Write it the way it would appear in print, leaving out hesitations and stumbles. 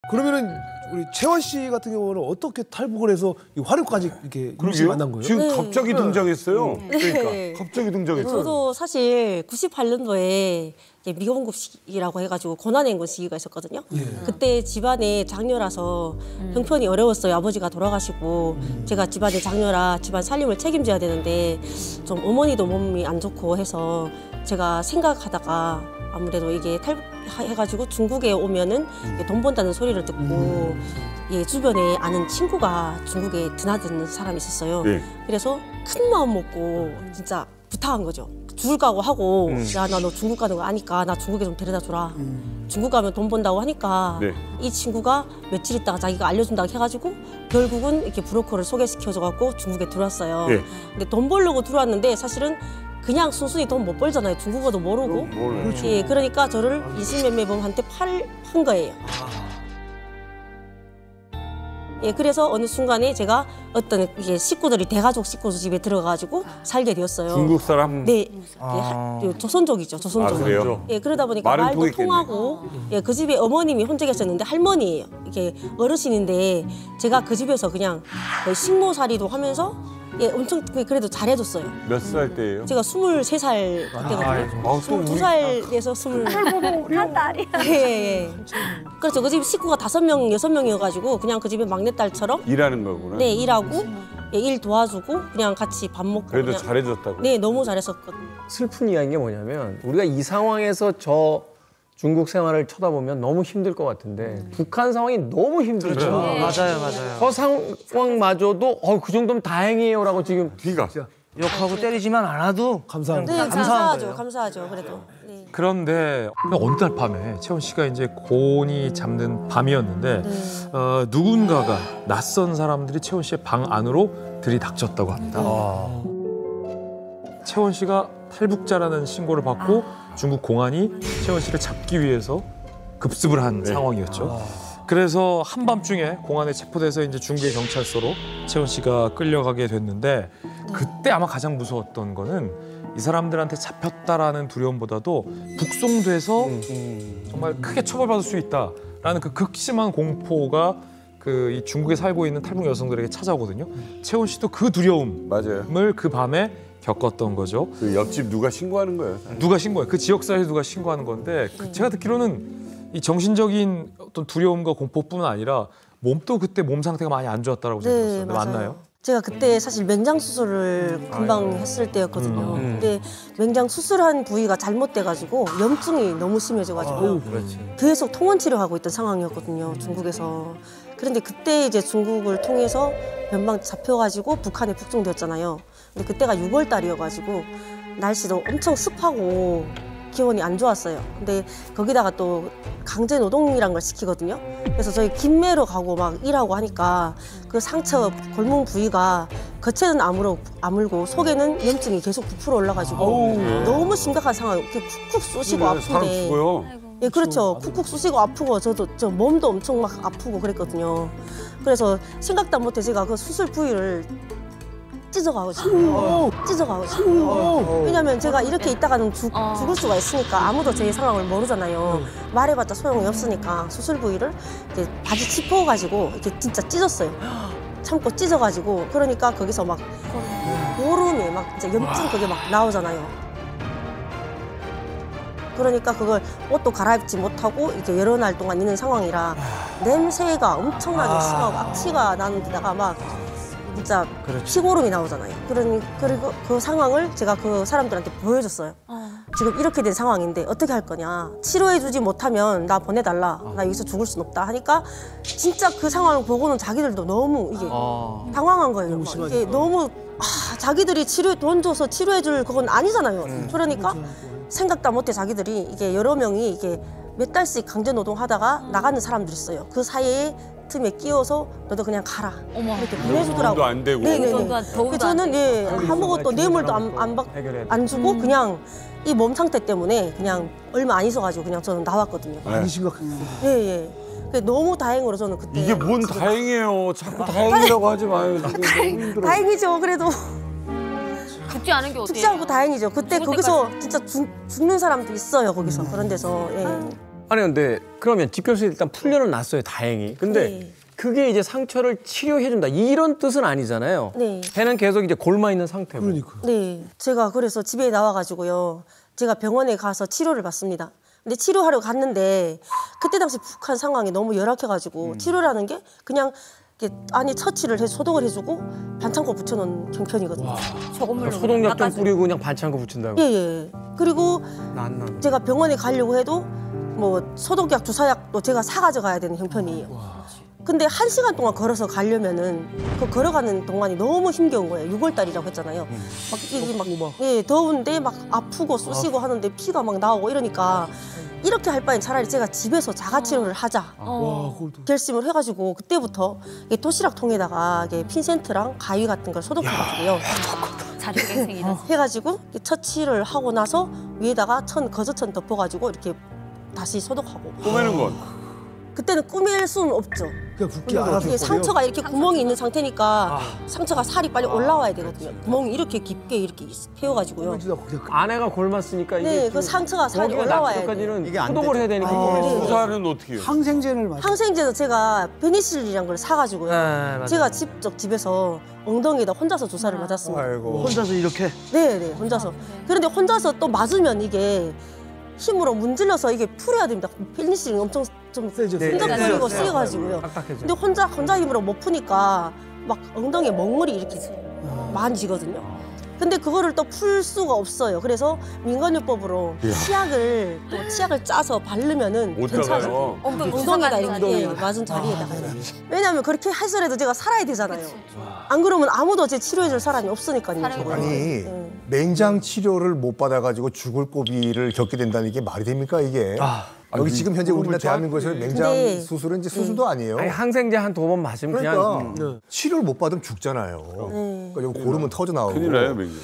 그러면은 우리 채원 씨 같은 경우는 어떻게 탈북을 해서 이 화류까지 이렇게 만난 거예요? 지금 갑자기 등장했어요. 네. 그러니까 갑자기 등장했어요. 저도 사실 98년도에 미혼급 시기라고 해가지고 고난행군 시기가 있었거든요. 그때 집안에 장녀라서 형편이 어려웠어요. 아버지가 돌아가시고 제가 집안에 장녀라 집안 살림을 책임져야 되는데 좀 어머니도 몸이 안 좋고 해서 제가 생각하다가 아무래도 이게 탈북해가지고 중국에 오면은 돈 번다는 소리를 듣고 주변에 아는 친구가 중국에 드나드는 사람이 있었어요. 네. 그래서 큰 마음 먹고 진짜 부탁한 거죠. 죽을 각오 하고 야, 나 너 중국 가는 거 아니까 나 중국에 좀 데려다 줘라. 중국 가면 돈 번다고 하니까 네. 이 친구가 며칠 있다가 자기가 알려준다고 해가지고 결국은 이렇게 브로커를 소개시켜줘갖고 중국에 들어왔어요. 네. 근데 돈 벌려고 들어왔는데 사실은 그냥 순순히 돈 못 벌잖아요. 중국어도 모르고. 그렇죠. 예, 그러니까 저를 20몇 매범한테 판 거예요. 예, 그래서 어느 순간에 제가 어떤 이게 식구들이 대가족 식구 집에 들어가가지고 살게 되었어요. 중국 사람? 네, 조선족이죠. 조선족. 아, 그래요? 예, 그러다 보니까 말은 말도 통했겠네. 통하고, 예, 그 집에 어머님이 혼자 계셨는데 할머니예요. 이게 어르신인데 제가 그 집에서 그냥 거의 식모살이도 하면서 예, 엄청 그래도 잘해줬어요. 몇 살 때예요? 제가 23살 때거든요. 22살에서 20. 한 딸이야. 예. 그렇죠. 그 집 식구가 5명, 6명이어가지고 그냥 그 집의 막내딸처럼 일하는 거구나. 네, 일하고 예, 일 도와주고 그냥 같이 밥 먹고 그래도 그냥. 잘해줬다고. 네, 너무 잘했었거든요. 슬픈 이야기가 뭐냐면 우리가 이 상황에서 저 중국 생활을 쳐다보면 너무 힘들 것 같은데 북한 상황이 너무 힘들죠. 그렇죠. 맞아요, 맞아요. 저 상황마저도 그 정도면 다행이에요라고 지금 귀가. 욕하고 때리지만 않아도 감사합니다. 네, 감사한 감사하죠. 거예요. 감사하죠. 그래도. 네. 그런데 어느 날 밤에 채원 씨가 이제 곤히 잠든 밤이었는데 누군가가 낯선 사람들이 채원 씨의 방 안으로 들이닥쳤다고 합니다. 채원 씨가 탈북자라는 신고를 받고 중국 공안이 채원 씨를 잡기 위해서 급습을 한 상황이었죠. 그래서 한밤중에 공안에 체포돼서 이제 중국의 경찰서로 채원 씨가 끌려가게 됐는데 그때 아마 가장 무서웠던 거는 이 사람들한테 잡혔다라는 두려움보다도 북송돼서 정말 크게 처벌받을 수 있다라는 그 극심한 공포가 이 중국에 살고 있는 탈북 여성들에게 찾아오거든요. 채원 씨도 그 두려움을 맞아요. 그 밤에 겪었던 거죠. 그 옆집 누가 신고하는 거예요. 누가 신고해요? 그 지역사회에서 누가 신고하는 건데 제가 듣기로는 이 정신적인 어떤 두려움과 공포뿐만 아니라 몸도 그때 몸 상태가 많이 안 좋았다고 제가 들었어요. 네, 맞나요? 제가 그때 사실 맹장 수술을 금방 했을 때였거든요. 근데 맹장 수술한 부위가 잘못돼가지고 염증이 너무 심해져가지고 계속 통원 치료하고 있던 상황이었거든요. 중국에서. 그런데 그때 이제 중국을 통해서 변방 잡혀가지고 북한에 북송되었잖아요. 근데 그때가 6월 달이어가지고 날씨도 엄청 습하고 기온이 안 좋았어요. 근데 거기다가 또 강제 노동이란 걸 시키거든요. 그래서 저희 김매로 가고 막 일하고 하니까 그 상처 골문 부위가 겉에는 아물고 속에는 염증이 계속 부풀어 올라가지고 너무 심각한 상황. 이렇게 쿡쿡 쑤시고 사람 아픈데. 죽어요. 예, 그렇죠. 쿡쿡 쑤시고 아프고 저 몸도 엄청 막 아프고 그랬거든요. 그래서 생각도 못해 제가 그 수술 부위를 찢어가고 싶어요. 찢어가고 싶어요. 왜냐면 제가 이렇게 있다가는 죽을 수가 있으니까 아무도 제 상황을 모르잖아요. 말해봤자 소용이 없으니까 수술 부위를 이렇게 바지 짚어가지고 이렇게 진짜 찢었어요. 참고 찢어가지고 그러니까 거기서 막 고름이 막 진짜 염증 그게 막 나오잖아요. 그러니까 그걸 옷도 갈아입지 못하고 이렇게 여러 날 동안 있는 상황이라 냄새가 엄청나게 심하고 악취가 나는 데다가 막 진짜 피고름이 나오잖아요. 그리고 그 상황을 제가 그 사람들한테 보여줬어요. 지금 이렇게 된 상황인데 어떻게 할 거냐. 치료해주지 못하면 나 보내달라. 나 여기서 죽을 순 없다 하니까 진짜 그 상황을 보고는 자기들도 너무 이게 당황한 거예요. 이게 너무 자기들이 돈 줘서 치료해줄 그건 아니잖아요. 그러니까 생각도 못해 자기들이 이게 여러 명이 이게 몇 달씩 강제 노동하다가 나가는 사람들이 있어요. 그 사이에 틈에 끼워서 너도 그냥 가라. 이렇게 보내주더라고요. 돈도 안 되고. 네네네. 저는 예, 아무것도 뇌물도 안 주고 그냥 이 몸 상태 때문에 그냥 얼마 안 있어가지고 그냥 저는 나왔거든요. 많이 심각해요. 예. 너무 다행으로 저는 그때. 이게 뭔 다행이에요. 자꾸 다행이라고 하지 마요. 지금 너무 힘들어. 다행이죠. 그래도. 죽지 않은 게 어때요? 죽지 않고 다행이죠. 그때 거기서 진짜 죽는 사람도 있어요. 거기서 그런 데서. 예. 아니 근데 그러면 집결소 일단 풀려는 났어요. 다행히. 근데 네. 그게 이제 상처를 치료해준다 이런 뜻은 아니잖아요. 네. 배는 계속 이제 골마 있는 상태고. 그러니까. 네, 제가 그래서 집에 나와가지고요. 제가 병원에 가서 치료를 받습니다. 근데 치료하러 갔는데 그때 당시 북한 상황이 너무 열악해가지고 치료라는 게 그냥 이렇게 안에 처치를 해서 소독을 해주고 반창고 붙여놓은 형편이거든요. 저건물로 소독약 좀 닦아줘. 뿌리고 그냥 반창고 붙인다고. 예. 그리고 난. 제가 병원에 가려고 해도 뭐 소독약, 주사약도 제가 사가져 가야 되는 형편이에요. 근데 1시간 동안 걸어서 가려면은 그 걸어가는 동안이 너무 힘겨운 거예요. 6월달이라고 했잖아요. 막 이게 막 예, 더운데 막 아프고 쑤시고 하는데 피가 막 나오고 이러니까 이렇게 할 바엔 차라리 제가 집에서 자가치료를 하자 와, 그걸 또. 결심을 해가지고 그때부터 이 도시락 통에다가 이게 핀센트랑 가위 같은 걸 소독해가지고요. 자주갱생이다. 해가지고 이렇게 처치를 하고 나서 위에다가 거즈천 덮어가지고 이렇게 다시 소독하고. 꼬매는 건. 그때는 꾸밀 수는 없죠. 그냥 붓기 알아서. 이게 상처가 이렇게 구멍이 있는 상태니까 상처가 살이 빨리 올라와야 되거든요. 구멍이 이렇게 깊게 이렇게 패여가지고요. 아내가 골맞으니까 이게 네, 그 상처가 살이 올라와야 돼요. 까지는 이게 안 소독을 되죠. 해야 되니까. 네. 주사는 어떻게 해요? 항생제를 마시. 항생제도 제가 페니실린이라는 걸 사가지고요. 네, 맞아요. 제가 직접 집에서 엉덩이에다 혼자서 주사를 맞았습니다. 아이고. 혼자서 이렇게. 네, 혼자서. 그런데 혼자서 또 맞으면 이게 힘으로 문질러서 이게 풀어야 됩니다. 페니실린 엄청 좀 세죠. 흔적거리고 네. 쓰여가지고요. 딱딱해져. 근데 혼자 힘으로 못 푸니까 막 엉덩이에 멍울이 이렇게 많이 지거든요. 근데 그거를 또 풀 수가 없어요. 그래서 민간요법으로 치약을 짜서 바르면은 못 괜찮아요. 잡아요. 엉덩이에다 이렇게 맞은 자리에다가. 왜냐하면 그렇게 해서라도 제가 살아야 되잖아요. 안 그러면 아무도 제 치료해줄 사람이 없으니까요. 저는. 아니 네. 맹장 치료를 못 받아가지고 죽을 고비를 겪게 된다는 게 말이 됩니까 이게? 여기 지금 현재 우리나라 대한민국에서 맹장 네. 수술은 이제 수술도 아니에요. 아니 항생제 한 2번 맞으면 그러니까 그냥 치료를 못 받으면 죽잖아요. 네. 그러니까 여기 고르면 터져 나오고. 큰일 나요, 맹장.